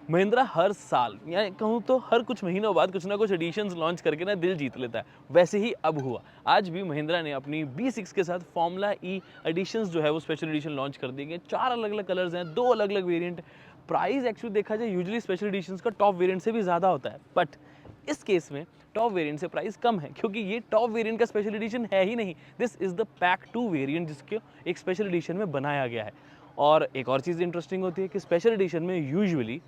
महिंद्रा हर साल या कहूँ तो हर कुछ महीनों बाद कुछ ना कुछ एडिशंस लॉन्च करके ना दिल जीत लेता है। वैसे ही अब हुआ, आज भी महिंद्रा ने अपनी B6 के साथ फॉर्मूला ई एडिशंस जो है वो स्पेशल एडिशन लॉन्च कर दिए गए। 4 अलग अलग कलर्स हैं, 2 अलग अलग वेरिएंट। प्राइस एक्चुअली देखा जाए यूजुअली स्पेशल एडिशंस का टॉप वेरिएंट से भी ज़्यादा होता है, बट इस केस में टॉप वेरिएंट से प्राइस कम है क्योंकि ये टॉप वेरिएंट का स्पेशल एडिशन है ही नहीं। This is the pack 2 variant जिसको एक स्पेशल एडिशन में बनाया गया है। और एक और चीज़ इंटरेस्टिंग होती है कि स्पेशल एडिशन में यूजुअली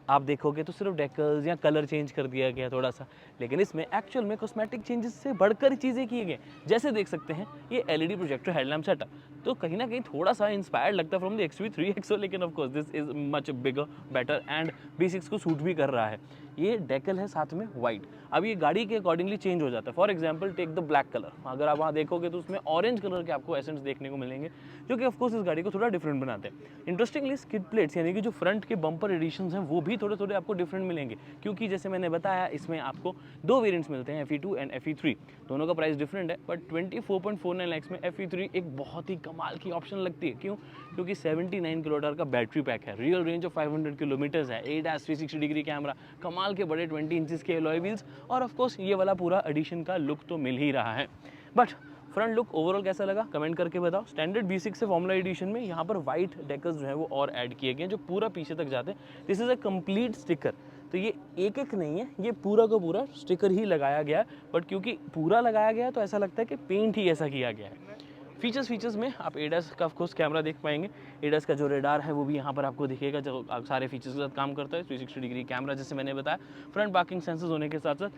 आप देखोगे तो सिर्फ डेकल्स या कलर चेंज कर दिया गया थोड़ा सा, लेकिन इसमें एक्चुअल में कॉस्मेटिक चेंजेस से बढ़कर चीज़ें किए गए। जैसे देख सकते हैं ये एलईडी प्रोजेक्टर हेडलैम्प सेटअप, तो कहीं ना कहीं थोड़ा सा इंस्पायर्ड लगता है फ्रॉम द XV3 एक्सो, लेकिन of course this is much bigger better and B6 को सूट भी कर रहा है। ये डेकल है साथ में वाइट। अब ये गाड़ी के अकॉर्डिंगली चेंज हो जाता है। For example take the black colour, अगर आप वहाँ देखोगे तो उसमें ऑरेंज कलर के आपको एसेंट्स देखने को मिलेंगे, जो कि ऑफकोर्स इस गाड़ी को थोड़ा डिफरेंट बनाते हैं। इंटरेस्टिंगली स्किड प्लेट्स यानी कि जो फ्रंट के बम्पर एडिशंस हैं वो भी थोड़े थोड़े आपको डिफरेंट मिलेंगे, क्योंकि जैसे मैंने बताया इसमें आपको 2 वेरिएंट्स मिलते हैं, FE2 एंड FE3। दोनों का प्राइस डिफरेंट है, बट 24.49 लाख में FE3 एक बहुत ही कमाल की ऑप्शन लगती है। क्यों? क्योंकि 79 किलोमीटर का बैटरी पैक है, रियल रेंज ऑफ 500 किलोमीटर्स है, ADAS 360 डिग्री कैमरा, कमाल के बड़े 20 इंचेस के अलॉय व्हील्स, और ऑफ कोर्स ये वाला पूरा एडिशन का लुक तो मिल ही रहा है। बट फ्रंट लुक ओवरऑल कैसा लगा कमेंट करके बताओ। स्टैंडर्ड B6 से फॉर्मूला एडिशन में यहाँ पर वाइट डेकल्स जो है वो और ऐड किए गए हैं, जो पूरा पीछे तक जाते हैं। This is a complete sticker, तो ये एक एक नहीं है, ये पूरा का पूरा स्टिकर ही लगाया गया है। बट क्योंकि पूरा लगाया गया है तो ऐसा लगता है कि पेंट ही ऐसा किया गया है। फीचर्स में आप ADAS का ऑफकोर्स कैमरा देख पाएंगे। ADAS का जो रेडार है वो भी यहाँ पर आपको दिखेगा, जो सारे फीचर्स के साथ काम करता है। 360 डिग्री कैमरा जैसे मैंने बताया, फ्रंट पार्किंग सेंसर्स होने के साथ साथ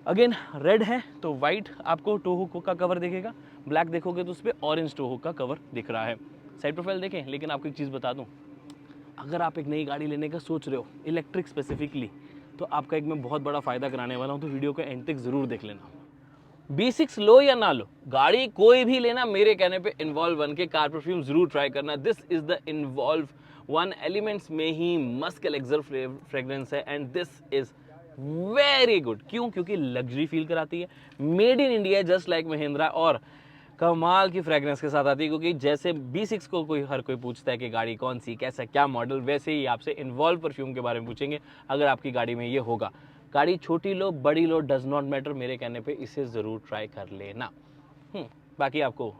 अगेन रेड है तो वाइट आपको टो हुक का कवर दिखेगा, ब्लैक देखोगे तो उस पर ऑरेंज टो हुक का कवर दिख रहा है। साइड प्रोफाइल देखें, लेकिन आपको एक चीज़ बता दूँ, अगर आप एक नई गाड़ी लेने का सोच रहे हो इलेक्ट्रिक स्पेसिफिकली, तो आपका एक मैं बहुत बड़ा फ़ायदा कराने वाला हूँ, तो वीडियो को एंड तक ज़रूर देख लेना। B6 लो या ना लो, गाड़ी कोई भी लेना, मेरे कहने पे इन्वॉल्व 1 के कार परफ्यूम जरूर ट्राई करना। This is the involve 1 elements में ही मस्क एलेक्सर फ्रेग्रेंस है, and this is very good. क्यों? क्योंकि लग्जरी फील कराती है, made in India just like Mahindra, और कमाल की फ्रेग्रेंस के साथ आती है। क्योंकि जैसे B6 को हर कोई पूछता है कि गाड़ी कौन सी, कैसा, क्या मॉडल, वैसे ही आपसे इन्वॉल्व परफ्यूम के बारे में पूछेंगे अगर आपकी गाड़ी में ये होगा। गाड़ी छोटी लो बड़ी लो डज नॉट मैटर, मेरे कहने पे इसे ज़रूर ट्राई कर लेना। बाकी आपको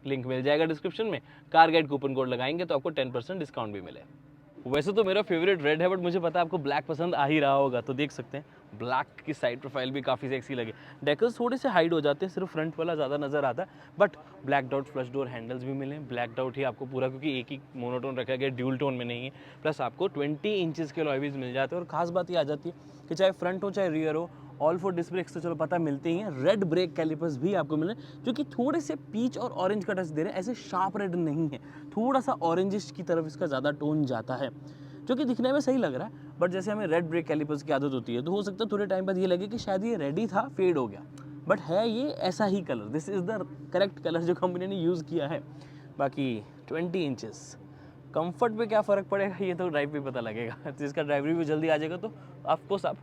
लिंक मिल जाएगा डिस्क्रिप्शन में, कार गाइड कूपन कोड लगाएंगे तो आपको 10% डिस्काउंट भी मिले। वैसे तो मेरा फेवरेट रेड है, बट मुझे पता है आपको ब्लैक पसंद आ ही रहा होगा, तो देख सकते हैं ब्लैक की साइड प्रोफाइल भी काफ़ी सेक्सी लगे। डेकल्स थोड़े से हाइड हो जाते हैं, सिर्फ फ्रंट वाला ज़्यादा नज़र आता है, but black dot flush door handles भी मिले। ब्लैक डॉट ही आपको पूरा, क्योंकि एक ही मोनोटोन रखा गया, ड्यूल टोन में नहीं है। प्लस आपको 20 इंचेस के अलॉय व्हील्स मिल जाते हैं, और खास बात ये आ जाती है कि चाहे फ्रंट हो चाहे रियर हो, ऑल 4 डिस्क ब्रेक्स तो चलो पता मिलते ही हैं, रेड ब्रेक कैलिपर्स भी आपको मिले, जो कि थोड़े से पीच और ऑरेंज का टच दे रहे हैं। ऐसे शार्प रेड नहीं है, थोड़ा सा ऑरेंजिश की तरफ इसका ज़्यादा टोन जाता है, जो कि दिखने में सही लग रहा है। बट जैसे हमें रेड ब्रेक कैलिपर्स की आदत होती है, तो हो सकता है थोड़े टाइम बाद ये लगे कि शायद ये रेड ही था, फेड हो गया, बट है ये ऐसा ही colour. This is the correct colour जो कंपनी ने यूज़ किया है। बाकी 20 इंचेस कंफर्ट पे क्या फ़र्क पड़ेगा ये तो ड्राइव पे पता लगेगा। जिसका ड्राइव रिव्यू जल्दी आ जाएगा तो ऑफकोर्स आप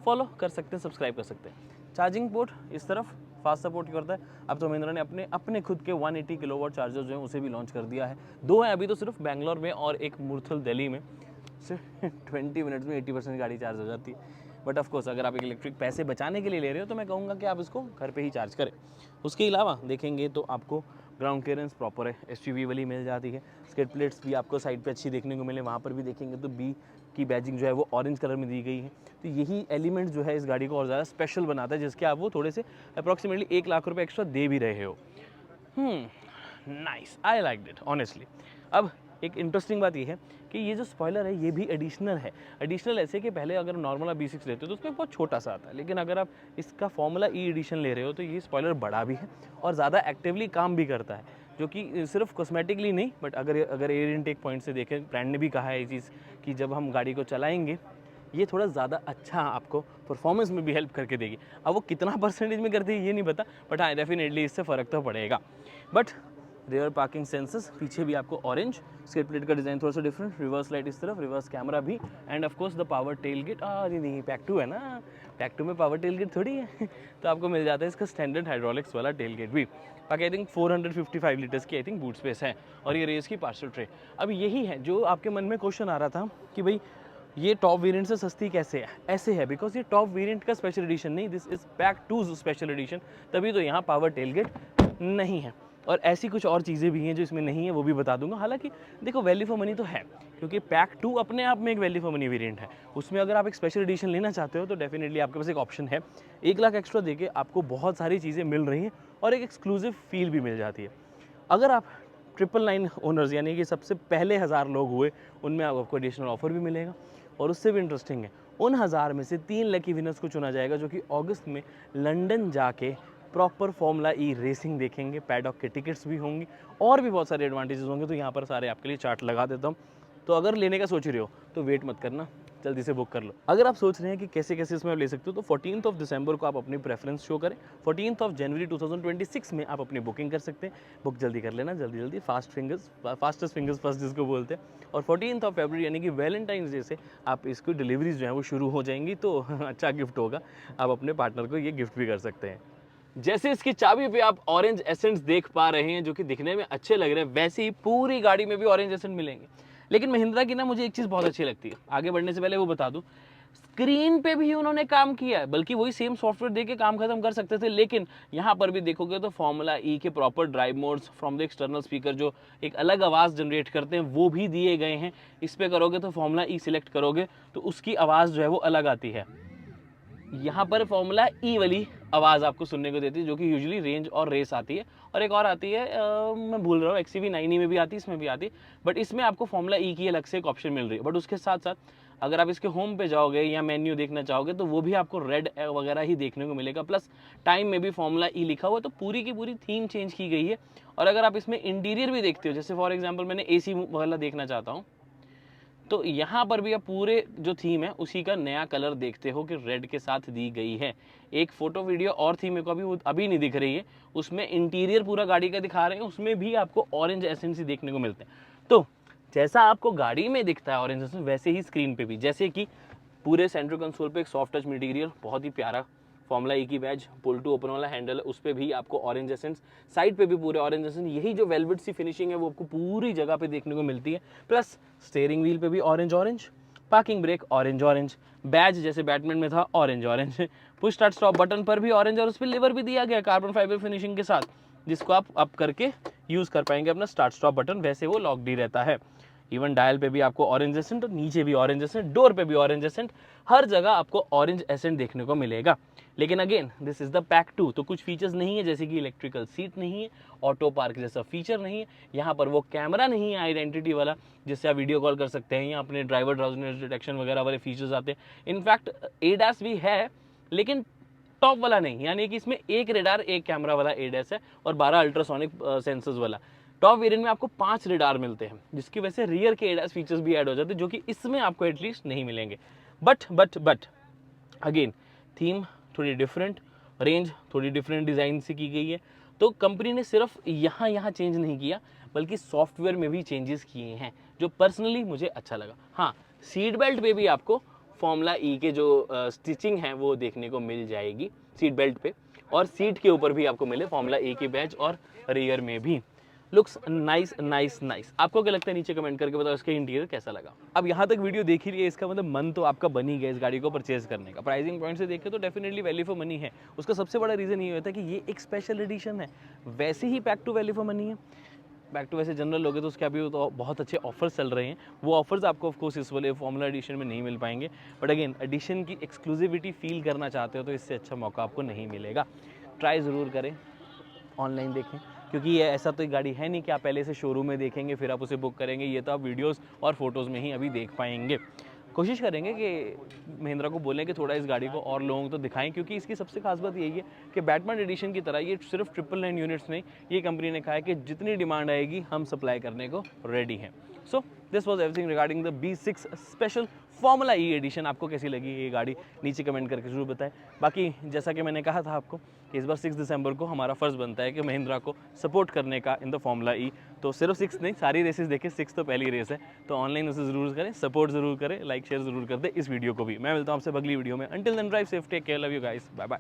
फॉलो कर सकते हैं, सब्सक्राइब कर सकते हैं। चार्जिंग पोर्ट इस तरफ फास्ट सपोर्ट करता है। अब तो महिंद्रा ने अपने खुद के 180 किलोवाट चार्जर जो है उसे भी लॉन्च कर दिया है। 2 हैं अभी तो सिर्फ बैंगलोर में और एक मुरथल दिल्ली में। सिर्फ 20 मिनट्स में 80% गाड़ी चार्ज हो जाती है। बट ऑफकोर्स अगर आप इलेक्ट्रिक पैसे बचाने के लिए ले रहे हो तो मैं कहूँगा कि आप इसको घर पे ही चार्ज करें। उसके अलावा देखेंगे तो आपको ग्राउंड क्लियरेंस प्रॉपर है, SUV वाली मिल जाती है। स्किड प्लेट्स भी आपको साइड पे अच्छी देखने को मिले, वहाँ पर भी देखेंगे तो B की बैजिंग जो है वो ऑरेंज कलर में दी गई है। तो यही एलिमेंट जो है इस गाड़ी को और ज़्यादा स्पेशल बनाता है, जिसके आप वो थोड़े से अप्रॉक्सीमेटली 1 लाख रुपये एक्स्ट्रा दे भी रहे हो। Nice, I like it honestly. अब एक इंटरेस्टिंग बात ये है कि ये जो स्पॉइलर है ये भी एडिशनल है। एडिशनल ऐसे कि पहले अगर नॉर्मल B6 लेते हो तो उसमें बहुत छोटा सा आता है, लेकिन अगर आप इसका फॉर्मूला ई एडिशन ले रहे हो तो ये स्पॉइलर बड़ा भी है और ज़्यादा एक्टिवली काम भी करता है, जो कि सिर्फ कॉस्मेटिकली नहीं, बट अगर एयर इनटेक पॉइंट से देखें, ब्रांड ने भी कहा है ये चीज़ कि जब हम गाड़ी को चलाएंगे ये थोड़ा ज़्यादा अच्छा आपको परफॉर्मेंस में भी हेल्प करके देगी। अब वो कितना परसेंटेज में करती है ये नहीं पता, बट हाँ डेफिनेटली इससे फ़र्क तो पड़ेगा। बट रियर पार्किंग सेंसर्स, पीछे भी आपको ऑरेंज, स्किड प्लेट का डिज़ाइन थोड़ा सा डिफरेंट, रिवर्स लाइट इस तरफ, रिवर्स कैमरा भी, and of course the power tail gate. अरे नहीं, पैक 2 है ना, पैक 2 में पावर टेल गेट थोड़ी है तो आपको मिल जाता है इसका स्टैंडर्ड हाइड्रोलिक्स वाला टेल गेट भी। बाकी आई थिंक 455 लीटर्स की आई थिंक बूट स्पेस है, और ये रेस की पार्सल ट्रे। अब यही है जो आपके मन में क्वेश्चन आ रहा था कि भाई ये टॉप वेरिएंट से सस्ती कैसे है? ऐसे है बिकॉज ये टॉप वेरिएंट का स्पेशल एडिशन नहीं, this is pack 2 special edition, तभी तो यहाँ पावर टेलगेट नहीं है। और ऐसी कुछ और चीज़ें भी हैं जो इसमें नहीं है, वो भी बता दूंगा। हालांकि देखो वैल्यू फॉर मनी तो है, क्योंकि पैक 2 अपने आप में एक वैल्यू फॉर मनी वेरिएंट है। उसमें अगर आप एक स्पेशल एडिशन लेना चाहते हो तो डेफिनेटली आपके पास एक ऑप्शन है। 1 लाख एक्स्ट्रा देके आपको बहुत सारी चीज़ें मिल रही हैं और एक एक्सक्लूसिव फील भी मिल जाती है। अगर आप 999 ओनर्स यानी कि सबसे पहले 1000 लोग हुए, उनमें आपको एडिशनल ऑफर भी मिलेगा। और उससे भी इंटरेस्टिंग है, उन 1000 में से 3 लकी विनर्स को चुना जाएगा जो कि अगस्त में लंदन जाके प्रॉपर फॉर्मूला ई रेसिंग देखेंगे। पैडॉक के टिकट्स भी होंगे और भी बहुत सारे एडवांटेजेस होंगे। तो यहाँ पर सारे आपके लिए चार्ट लगा देता हूँ। तो अगर लेने का सोच रहे हो तो वेट मत करना, जल्दी से बुक कर लो। अगर आप सोच रहे हैं कि कैसे कैसे इसमें आप ले सकते हो तो 14 दिसंबर को आप अपनी प्रेफरेंस शो करें। 14 जनवरी 2026 में आप अपनी बुकिंग कर सकते हैं। बुक जल्दी कर लेना, जल्दी जल्दी, फास्टेस्ट फिंगर्स फर्स्ट जिसको बोलते हैं। और 14 फरवरी यानी कि वैलेंटाइंस डे से आप इसकी डिलीवरीज जो है वो शुरू हो जाएंगी। तो अच्छा गिफ्ट होगा, आप अपने पार्टनर को ये गिफ्ट भी कर सकते हैं। जैसे इसकी चाबी पे आप ऑरेंज एसेंट्स देख पा रहे हैं जो कि दिखने में अच्छे लग रहे हैं, वैसे ही पूरी गाड़ी में भी ऑरेंज एसेंट मिलेंगे। लेकिन महिंद्रा की ना मुझे एक चीज़ बहुत अच्छी लगती है, आगे बढ़ने से पहले वो बता दूं, स्क्रीन पे भी उन्होंने काम किया है। बल्कि वही सेम सॉफ्टवेयर दे के काम खत्म कर सकते थे, लेकिन यहाँ पर भी देखोगे तो फॉर्मूला ई के proper drive modes from the external speaker जो एक अलग आवाज़ जनरेट करते हैं वो भी दिए गए हैं। इस पे करोगे तो फॉर्मूला ई सिलेक्ट करोगे तो उसकी आवाज़ जो है वो अलग आती है। यहाँ पर फॉर्मूला ई वाली आवाज़ आपको सुनने को देती है जो कि यूजुअली रेंज और रेस आती है। और एक और आती है, मैं भूल रहा हूँ, XCV 9 में भी आती है, इसमें भी आती है। बट इसमें आपको फॉर्मूला ई की अलग से एक ऑप्शन मिल रही है। बट उसके साथ साथ अगर आप इसके होम पे जाओगे या मेन्यू देखना चाहोगे तो वो भी आपको रेड वगैरह ही देखने को मिलेगा। प्लस टाइम में भी फॉर्मूला ई लिखा हुआ है। तो पूरी की पूरी थीम चेंज की गई है। और अगर आप इसमें इंटीरियर भी देखते हो, जैसे फॉर एग्जाम्पल मैंने AC वाला देखना चाहता हूँ, तो यहाँ पर भी आप पूरे जो थीम है उसी का नया कलर देखते हो कि रेड के साथ दी गई है। एक फोटो वीडियो और थी, मेरे को अभी नहीं दिख रही है, उसमें इंटीरियर पूरा गाड़ी का दिखा रहे हैं, उसमें भी आपको ऑरेंज एसेंस देखने को मिलते हैं। तो जैसा आपको गाड़ी में दिखता है ऑरेंज एसेंस, वैसे ही स्क्रीन पे भी, जैसे कि पूरे सेंट्रल कंसोल पे एक सॉफ्ट टच मटेरियल, बहुत ही प्यारा फॉर्मूला ई की बैज, पुल टू ओपन वाला हैंडल है, उस पर भी आपको ऑरेंज एसेंस, साइड पे भी पूरे ऑरेंज एसेंस, यही जो वेलवेट सी फिनिशिंग है वो आपको पूरी जगह पे देखने को मिलती है। प्लस स्टीयरिंग व्हील पे भी orange, parking brake orange, badge जैसे बैटमैन में था orange, push start stop button पर भी ऑरेंज, और उस पर लेवर भी दिया गया कार्बन फाइबर फिनिशिंग के साथ, जिसको आप अप करके यूज कर पाएंगे अपना स्टार्ट स्टॉप बटन, वैसे वो लॉक्ड ही रहता है। इवन डायल पे भी आपको ऑरेंज एसेंट, और नीचे भी ऑरेंज एसेंट, डोर पे भी ऑरेंज एसेंट, हर जगह आपको ऑरेंज एसेंट देखने को मिलेगा। लेकिन again this is the pack 2, तो कुछ फीचर्स नहीं है, जैसे कि इलेक्ट्रिकल सीट नहीं है, ऑटो पार्क जैसा फीचर नहीं है, यहाँ पर वो कैमरा नहीं है आइडेंटिटी वाला जिससे आप वीडियो कॉल कर सकते हैं या अपने ड्राइवर ड्राउजनेस डिटेक्शन वगैरह वाले फीचर्स आते हैं। इनफैक्ट ADAS भी है, लेकिन टॉप वाला नहीं, यानी कि इसमें एक रेडार एक कैमरा वाला ADAS है और 12 अल्ट्रासोनिक सेंसर्स वाला। टॉप वेरिएंट में आपको 5 रेडार मिलते हैं, जिसकी वजह से रियर के ADAS फीचर्स भी ऐड हो जाते हैं, जो कि इसमें आपको एटलीस्ट नहीं मिलेंगे। बट अगेन थीम थोड़ी डिफरेंट, रेंज थोड़ी डिफरेंट डिज़ाइन से की गई है। तो कंपनी ने सिर्फ यहाँ चेंज नहीं किया, बल्कि सॉफ्टवेयर में भी चेंजेस किए हैं, जो पर्सनली मुझे अच्छा लगा। हाँ, सीट बेल्ट पे भी आपको फॉर्मूला ई के जो स्टिचिंग है वो देखने को मिल जाएगी सीट बेल्ट पे, और सीट के ऊपर भी आपको मिले फॉर्मूला ई की बैज, और रियर में भी। Looks nice. आपको क्या लगता है नीचे कमेंट करके बताओ इसका इंटीरियर कैसा लगा। अब यहाँ तक वीडियो देख ही रही है, इसका मतलब मन तो आपका बन ही गया इस गाड़ी को परचेज करने का। प्राइसिंग पॉइंट से देखें तो डेफिनेटली वैल्यू फॉर मनी है। उसका सबसे बड़ा रीज़न ये होता है कि ये एक स्पेशल एडिशन है, वैसे ही pack too value for money है। बैक टू वैसे जनरल लोगे तो उसके अभी तो बहुत अच्छे ऑफर्स चल रहे हैं, वो ऑफर्स आपको ऑफकोर्स इस वाले फॉर्मूला एडिशन में नहीं मिल पाएंगे। बट अगेन एडिशन की एक्सक्लूसिविटी फील करना चाहते हो तो इससे अच्छा मौका आपको नहीं मिलेगा। ट्राई ज़रूर करें, ऑनलाइन देखें, क्योंकि ये ऐसा तो एक गाड़ी है नहीं कि आप पहले से शोरूम में देखेंगे फिर आप उसे बुक करेंगे। ये तो आप वीडियोस और फोटोज़ में ही अभी देख पाएंगे। कोशिश करेंगे कि महिंद्रा को बोलें कि थोड़ा इस गाड़ी को और लोगों को तो दिखाएं, क्योंकि इसकी सबसे खास बात यही है कि बैटमैन एडिशन की तरह ये सिर्फ 999 यूनिट्स नहीं, ये कंपनी ने कहा है कि जितनी डिमांड आएगी हम सप्लाई करने को रेडी हैं। So this was everything regarding the B6 special formula E edition. आपको कैसी लगी ये गाड़ी नीचे कमेंट करके जरूर बताएं। बाकी जैसा कि मैंने कहा था आपको कि इस बार 6 दिसंबर को हमारा फ़र्ज़ बनता है कि महिंद्रा को सपोर्ट करने का इन द फॉर्मूला ई। तो सिर्फ 6 नहीं, सारी रेसेस देखें, 6 तो पहली रेस है, तो ऑनलाइन उसे ज़रूर करें, सपोर्ट ज़रूर करें, लाइक शेयर ज़रूर कर दें इस वीडियो को भी। मैं मिलता हूँ आपसे अगली वीडियो में। Until then drive safe, take care, love you guys, bye bye.